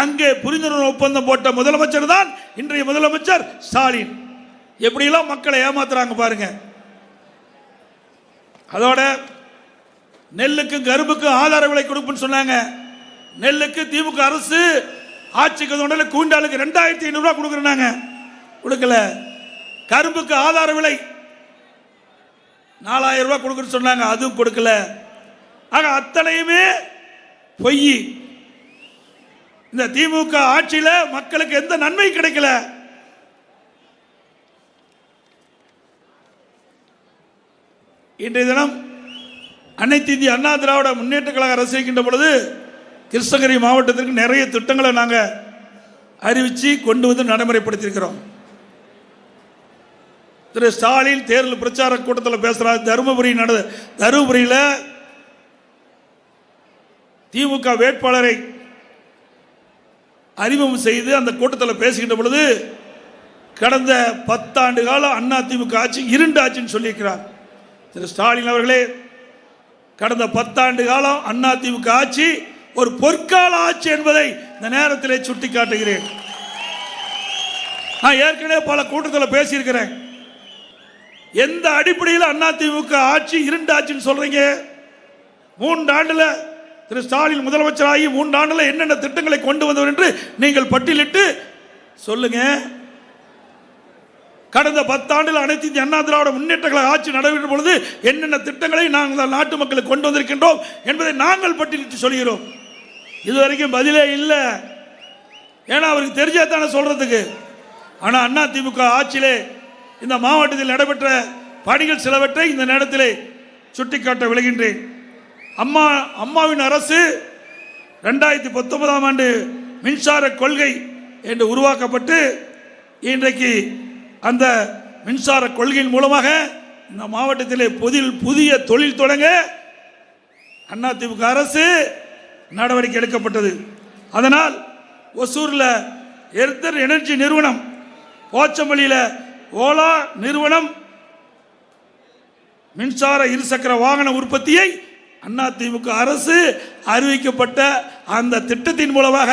அங்கே புரிந்துணர்வு ஒப்பந்தம் போட்ட முதலமைச்சர் தான் இன்றைய முதலமைச்சர் ஸ்டாலின். எப்படியெல்லாம் மக்களை ஏமாத்துறாங்க பாருங்க. அதோட நெல்லுக்கும் கரும்புக்கும் ஆதார விலை கொடுப்புன்னு சொன்னாங்க. நெல்லுக்கு திமுக அரசு ஆட்சிக்கு வந்த கூண்டாலுக்கு 2,500 ரூபாய் கொடுக்குறாங்க, கொடுக்கல. கரும்புக்கு ஆதார விலை 4,000 ரூபாய் கொடுக்குன்னு சொன்னாங்க, அதுவும் கொடுக்கல. ஆக அத்தனையுமே பொய். இந்த திமுக ஆட்சியில் மக்களுக்கு எந்த நன்மை கிடைக்கல. இன்றைய தினம் அனைத்து இந்திய அண்ணா திராவிட முன்னேற்ற கழக அரசு இருக்கின்ற பொழுது கிருஷ்ணகிரி மாவட்டத்திற்கு நிறைய திட்டங்களை நாங்கள் அறிவித்து கொண்டு வந்து நடைமுறைப்படுத்தியிருக்கிறோம். திரு ஸ்டாலின் தேர்தல் பிரச்சார கூட்டத்தில் பேசுகிறார். தருமபுரியில் திமுக வேட்பாளரை அறிமுகம் செய்து அந்த கூட்டத்தில் பேசுகின்ற பொழுது கடந்த 10 ஆண்டு காலம் அண்ணா திமுக ஆட்சி இருண்ட ஆட்சின்னு சொல்லியிருக்கிறார். திரு ஸ்டாலின் அவர்களே, கடந்த 10 ஆண்டு காலம் அண்ணா திமுக ஆட்சி ஒரு பொற்கால ஆட்சி என்பதை இந்த நேரத்தில் சுட்டி காட்டுகிறேன். நான் ஏற்கனவே பல கூட்டத்தில் பேசியிருக்கிறேன். எந்த அடிப்படையில் அண்ணா திமுக ஆட்சி இருண்ட ஆட்சின்னு சொல்றீங்க? 3 ஆண்டுல திரு ஸ்டாலின் முதலமைச்சராகி 3 ஆண்டுல என்னென்ன திட்டங்களை கொண்டு வந்தவர் என்று நீங்கள் பட்டியலிட்டு சொல்லுங்க. கடந்த 10 ஆண்டுகள் அனைத்து இந்திய அண்ணா திராவிட முன்னேற்ற கழக ஆட்சி நடைபெற்ற பொழுது என்னென்ன திட்டங்களை நாங்கள் நாட்டு மக்களுக்கு கொண்டு வந்திருக்கின்றோம் என்பதை நாங்கள் பட்டியலிட்டு சொல்கிறோம். இதுவரைக்கும் பதிலே இல்லை. ஏன்னா அவருக்கு தெரிஞ்சா தானே சொல்றதுக்கு. ஆனால் அண்ணா திமுக ஆட்சியிலே இந்த மாவட்டத்தில் நடைபெற்ற பணிகள் சிலவற்றை இந்த நேரத்திலே சுட்டிக்காட்ட விளைகின்றேன். அம்மாவின் அரசு 2019 ஆண்டு மின்சார கொள்கை என்று உருவாக்கப்பட்டு இன்றைக்கு அந்த மின்சார கொள்கையின் மூலமாக இந்த மாவட்டத்திலே புதிய தொழில் தொடங்க அதிமுக அரசு நடவடிக்கை எடுக்கப்பட்டது. அதனால் ஒசூரில் எர்தர் எனர்ஜி நிறுவனம், போச்சம்பள்ளியில் ஓலா நிறுவனம் மின்சார இருசக்கர வாகன உற்பத்தியை அதிமுக அரசு அறிவிக்கப்பட்ட அந்த திட்டத்தின் மூலமாக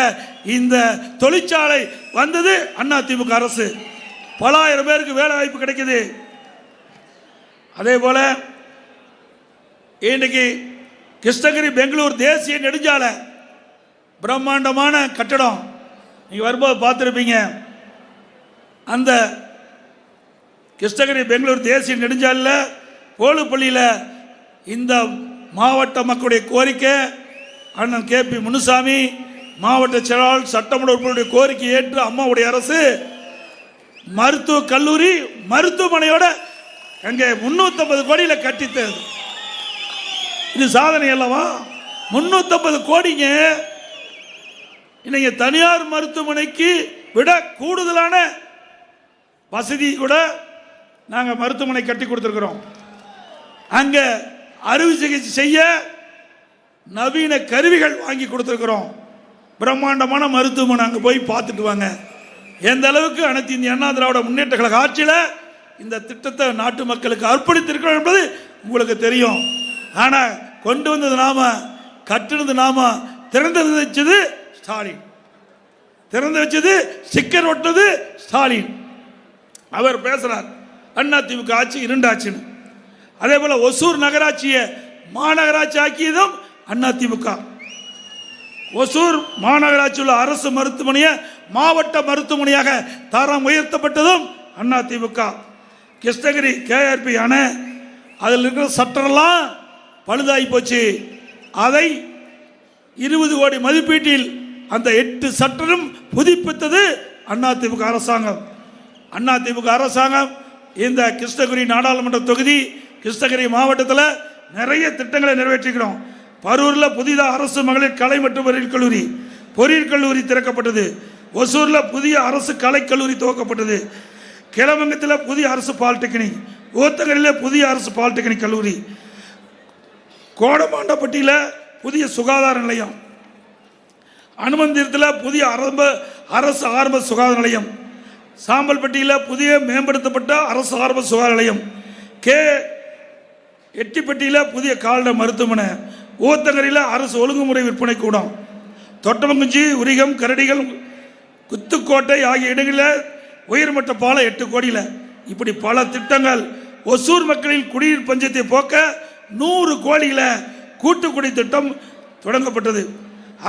இந்த தொழிற்சாலை வந்தது. அதிமுக அரசு பல ஆயிரம் பேருக்கு வேலை வாய்ப்பு கிடைக்குது. அதே போல இன்னைக்கு கிருஷ்ணகிரி பெங்களூர் தேசிய நெடுஞ்சாலை பிரம்மாண்டமான கட்டடம், நீங்க வரும்போது பார்த்துருப்பீங்க. அந்த கிருஷ்ணகிரி பெங்களூர் தேசிய நெடுஞ்சாலையில் போலுப்பள்ளியில் இந்த மாவட்ட மக்களுடைய கோரிக்கை, அண்ணன் KP முனுசாமி மாவட்ட செயலாளர் சட்டமன்ற உறுப்பினருடைய கோரிக்கை ஏற்று அம்மாவுடைய அரசு மருத்துவக் கல்லூரி மருத்துவமனையோட அங்கே 350 கோடியில் கட்டித்தது. இது சாதனை அல்லவா? 350 கோடிங்க. இன்னைக்கு தனியார் மருத்துவமனைக்கு விட கூடுதலான வசதி கூட நாங்கள் மருத்துவமனை கட்டி கொடுத்துருக்கிறோம். அங்கே அறுவை சிகிச்சை செய்ய நவீன கருவிகள் வாங்கி கொடுத்துருக்கிறோம். பிரம்மாண்டமான மருத்துவமனை, அங்கே போய் பார்த்துட்டு வாங்க. எந்த அளவுக்கு அனைத்து இந்திய அண்ணா திராவிட முன்னேற்ற கழக ஆட்சியில் இந்த திட்டத்தை நாட்டு மக்களுக்கு அர்ப்பணித்திருக்கிறோம் என்பது உங்களுக்கு தெரியும். ஆனால் கொண்டு வந்தது நாம, கட்டினது நாம, திறந்து வச்சது ஸ்டாலின், திறந்து வச்சது ஸ்டிக்கர் ஒட்டது ஸ்டாலின். அவர் பேசுறார் அதிமுக ஆட்சி இருண்டாச்சுன்னு. அதே போல ஒசூர் நகராட்சியை மாநகராட்சி ஆக்கியதும் அதிமுக. ஒசூர் மாநகராட்சி உள்ள அரசு மருத்துவமனையை மாவட்ட மருத்துவமனையாக தரம் உயர்த்தப்பட்டதும் அதிமுக. கிருஷ்ணகிரி KRP அணை, அதில் இருக்கிற சட்டரெல்லாம் பழுதாகி போச்சு. அதை 20 கோடி மதிப்பீட்டில் அந்த 8 சட்டரும் புதுப்பித்தது அதிமுக அரசாங்கம். அதிமுக அரசாங்கம் இந்த கிருஷ்ணகிரி நாடாளுமன்ற தொகுதி, கிருஷ்ணகிரி மாவட்டத்தில் நிறைய திட்டங்களை நிறைவேற்றிக்கிறோம். பரூரில் புதிதாக அரசு மகளிர் கலை மற்றும் பொறியியல் கல்லூரி திறக்கப்பட்டது. ஒசூரில் புதிய அரசு கலைக்கல்லூரி துவக்கப்பட்டது. கிளமங்கத்தில் புதிய அரசு பாலிடெக்னிக், ஊத்தங்கரையில் புதிய அரசு பாலிடெக்னிக் கல்லூரி, கோடமாண்டப்பட்டியில் புதிய சுகாதார நிலையம், அனுமந்திரத்தில் புதிய அரசு ஆரம்ப சுகாதார நிலையம், சாம்பல்பட்டியில் புதிய மேம்படுத்தப்பட்ட அரசு ஆரம்ப சுகாதார நிலையம், எட்டிப்பட்டியில் புதிய கால்நடை மருத்துவமனை, ஊத்தங்கரையில் அரசு ஒழுங்குமுறை விற்பனை கூடம், தொட்டமங்குஞ்சி, உரிகம், கரடிகள், குத்துக்கோட்டை ஆகிய இடங்களில் உயர்மட்ட பாலம் 8 கோடியில். இப்படி பல திட்டங்கள். ஒசூர் மக்களின் குடிநீர் பஞ்சத்தை போக்க 100 கோடியில் கூட்டுக்குடி திட்டம் தொடங்கப்பட்டது.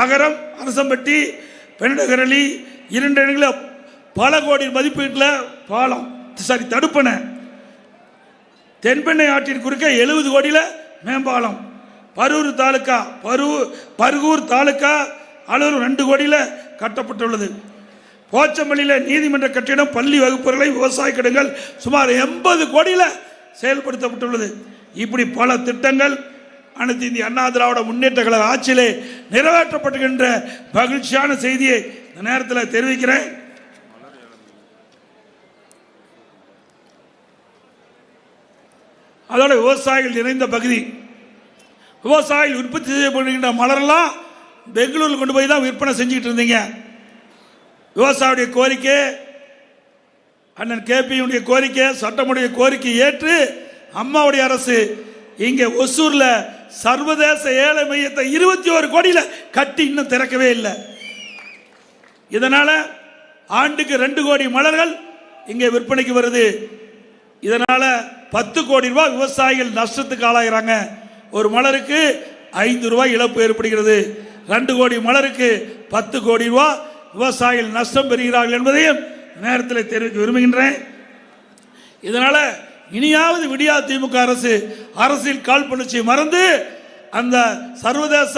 அகரம், அரசம்பட்டி, பெண்ணகரளி 2 இடங்களில் பல கோடி மதிப்பீட்டில் பாலம், தடுப்பணை. தென்பெண்ணை ஆற்றின் குறுக்க 70 கோடியில் மேம்பாலம். பரூர் தாலுக்கா, பருகூர் தாலுக்கா அளவு 2 கோடியில் கட்டப்பட்டுள்ளது. போச்சம்பள்ளியில் நீதிமன்ற கட்டிடம், பள்ளி வகுப்புகளை, விவசாய கிடங்கள் சுமார் 80 கோடியில் செயல்படுத்தப்பட்டுள்ளது. இப்படி பல திட்டங்கள் அனைத்து இந்திய அண்ணா திராவிட முன்னேற்ற கழக ஆட்சியிலே நிறைவேற்றப்படுகின்ற மகிழ்ச்சியான செய்தியை இந்த நேரத்தில் தெரிவிக்கிறேன். அதோட விவசாயிகள் நிறைந்த பகுதி, விவசாயிகள் உற்பத்தி செய்யப்படுகின்ற மலரெல்லாம் பெங்களூரில் கொண்டு போய் தான் விற்பனை செஞ்சுக்கிட்டு இருந்தீங்க. விவசாயியுடைய கோரிக்கை, அண்ணன் KPயுடைய கோரிக்கை, சட்டமுடைய கோரிக்கை ஏற்று அம்மாவுடைய அரசு இங்கே ஒசூரில் சர்வதேச ஏழை மையத்தை 21 கோடியில் கட்டி இன்னும் திறக்கவே இல்லை. இதனால் ஆண்டுக்கு 2 கோடி மலர்கள் இங்கே விற்பனைக்கு வருது. இதனால் 10 கோடி ரூபாய் விவசாயிகள் நஷ்டத்துக்கு ஆளாகிறாங்க. ஒரு மலருக்கு 5 ரூபாய் இழப்பு ஏற்படுகிறது. 2 கோடி மலருக்கு 10 கோடி ரூபாய் விவசாயிகள் நஷ்டம் பெறுகிறார்கள் என்பதையும் நேரத்தில் தெரிவிக்க விரும்புகின்றேன். இதனால இனியாவது விடியா திமுக அரசு அரசியல் காழ்ப்புணர்ச்சியை மறந்து அந்த சர்வதேச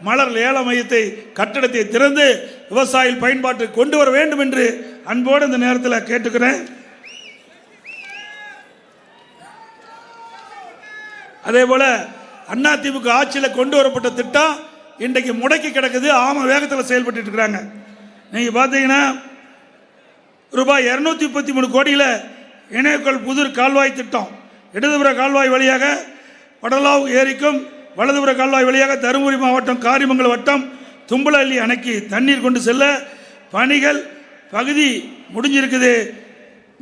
மலர் ஏல மையத்தை கட்டடத்தை திறந்து விவசாயிகள் பயன்பாட்டை கொண்டு வர வேண்டும் என்று அன்போடு இந்த நேரத்தில் கேட்டுக்கிறேன். அதே போல அதிமுக ஆட்சியில் கொண்டு வரப்பட்ட திட்டம் இன்றைக்கு முடக்கி கிடக்குது. ஆம வேகத்தில் செயல்பட்டு இருக்கிறாங்க. நீங்க பார்த்தீங்கன்னா ரூபாய் 233 கோடியில் இணையக்கோள் புதூர் கால்வாய் திட்டம் இடதுபுற கால்வாய் வழியாக வடலாவ் ஏரிக்கும் வலதுபுற கால்வாய் வழியாக தருமபுரி மாவட்டம் காரிமங்கலம் வட்டம் தும்பலஹள்ளி அணைக்கு தண்ணீர் கொண்டு செல்ல பணிகள் பகுதி முடிஞ்சிருக்குது.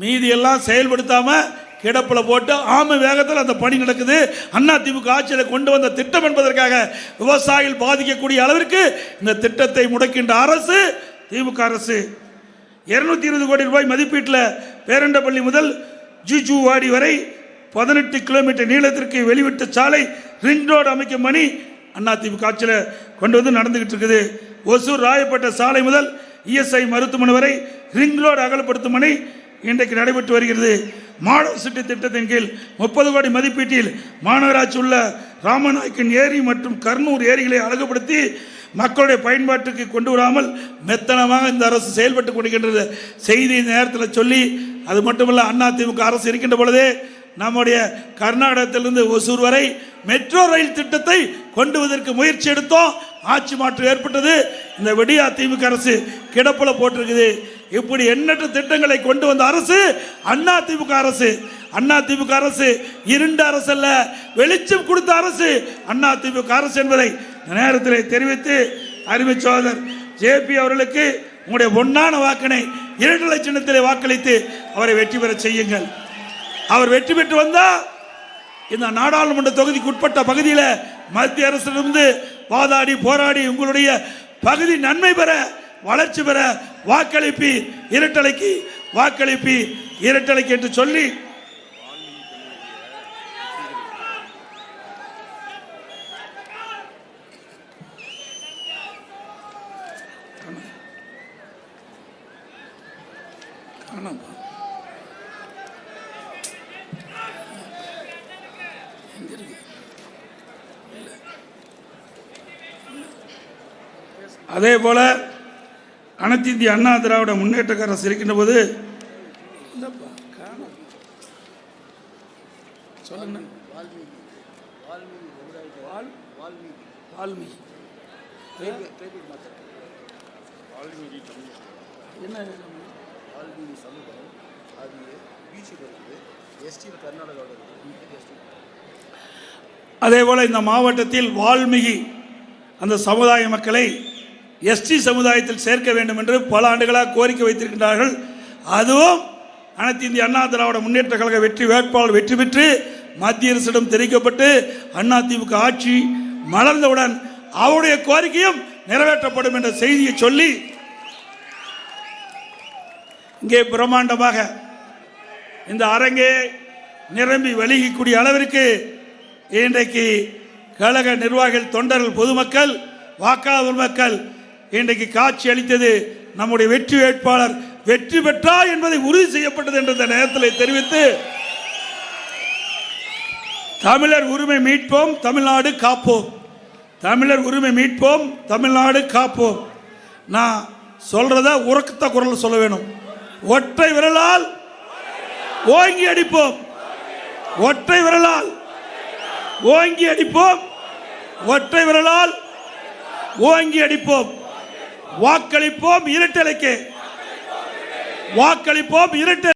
மீதி எல்லாம் செயல்படுத்தாமல் கிடப்பில் போட்டு ஆமை வேகத்தில் அந்த பணி நடக்குது. அதிமுக ஆட்சியில் கொண்டு வந்த திட்டம் என்பதற்காக விவசாயிகள் பாதிக்கக்கூடிய அளவிற்கு இந்த திட்டத்தை முடக்கின்ற அரசு திமுக அரசு. 220 கோடி ரூபாய் மதிப்பீட்டில் பேரண்டப்பள்ளி முதல் ஜூஜுவாடி வரை 18 கிலோமீட்டர் நீளத்திற்கு வெளிவிட்ட சாலை ரிங் ரோடு அமைக்கும் பணி அதிமுக ஆட்சியில் கொண்டு வந்து நடந்துகிட்டு இருக்குது. ஒசூர் ராயப்பட்ட சாலை முதல் இஎஸ்ஐ மருத்துவமனை வரை ரிங் ரோடு அகலப்படுத்தும் பணி இன்றைக்கு நடைபெற்று வருகிறது. மாடல் சிட்டி திட்டத்தின் கீழ் 30 கோடி மதிப்பீட்டில் மாநகராட்சி உள்ள ராமநாயக்கன் ஏரி மற்றும் கர்னூர் ஏரிகளை அழகுபடுத்தி மக்களுடைய பயன்பாட்டுக்கு கொண்டு வராமல் மெத்தனமாக இந்த அரசு செயல்பட்டு கொண்டிருக்கின்றது செய்தி நேரத்தில் சொல்லி, அது மட்டுமல்ல அதிமுக அரசு இருக்கின்ற பொழுதே நம்முடைய கர்நாடகத்திலிருந்து ஒசூர் வரை மெட்ரோ ரயில் திட்டத்தை கொண்டு வருவதற்கு முயற்சி எடுத்தோம். ஆட்சி மாற்றம் ஏற்பட்டது. இந்த விடியா திமுக அரசு கிடப்பில் போட்டிருக்குது. இப்படி எண்ணற்ற திட்டங்களை கொண்டு வந்த அரசு அதிமுக அரசு. அதிமுக அரசு இருண்ட அரசு அல்ல, வெளிச்சம் கொடுத்த அரசு அதிமுக அரசு என்பதை நேரத்தில் தெரிவித்து அருமை சகோதரர் ஜேபி அவர்களுக்கு உங்களுடைய பொன்னான வாக்கினை இரட்டை சின்னத்திலே வாக்களித்து அவரை வெற்றி பெற செய்யுங்கள். அவர் வெற்றி பெற்று வந்தால் இந்த நாடாளுமன்ற தொகுதிக்கு உட்பட்ட பகுதியில் மத்திய அரசிலிருந்து வாதாடி போராடி உங்களுடைய பகுதி நன்மை பெற வளர்ச்சி பெற வாக்களிப்பி இரட்டலைக்கு வாக்களிப்பி இரட்டலைக்கு என்று சொல்லி அதே போல அனைத்து இந்திய அண்ணா திராவிட முன்னேற்ற அரசு இருக்கின்ற போது அதே போல இந்த மாவட்டத்தில் வால்மீகி அந்த சமுதாய மக்களை எஸ்டி சமுதாயத்தில் சேர்க்க வேண்டும் என்று பல ஆண்டுகளாக கோரிக்கை வைத்திருக்கின்றார்கள். அதுவும் அனைத்து இந்திய அண்ணா திராவிட முன்னேற்ற கழக வெற்றி வேட்பாளர் வெற்றி பெற்று மத்திய அரசிடம் தெரிவிக்கப்பட்டு அதிமுக ஆட்சி மலர்ந்தவுடன் அவருடைய கோரிக்கையும் நிறைவேற்றப்படும் என்ற செய்தியை சொல்லி இங்கே பிரம்மாண்டமாக இந்த அரங்கே நிரம்பி வழிகக்கூடிய அளவிற்கு இன்றைக்கு கழக நிர்வாகிகள், தொண்டர்கள், பொதுமக்கள், வாக்காளர் மக்கள் இன்றைக்கு காட்சி அளித்தது நம்முடைய வெற்றி வேட்பாளர் வெற்றி பெற்றார் என்பதை உறுதி செய்யப்பட்டது என்ற நேரத்தில் தெரிவித்து தமிழர் உரிமை மீட்போம், தமிழ்நாடு காப்போம். தமிழர் உரிமை மீட்போம், தமிழ்நாடு காப்போம். நான் சொல்றத உரக்கத்த குரல் சொல்ல வேணும். ஒற்றை விரலால் ஓங்கி அடிப்போம், ஒற்றை விரலால் ஓங்கி அடிப்போம், ஒற்றை விரலால் ஓங்கி அடிப்போம். வாக்களிப்போம் இரட்டலைக்கு, வாக்களிப்போம் இரட்டை.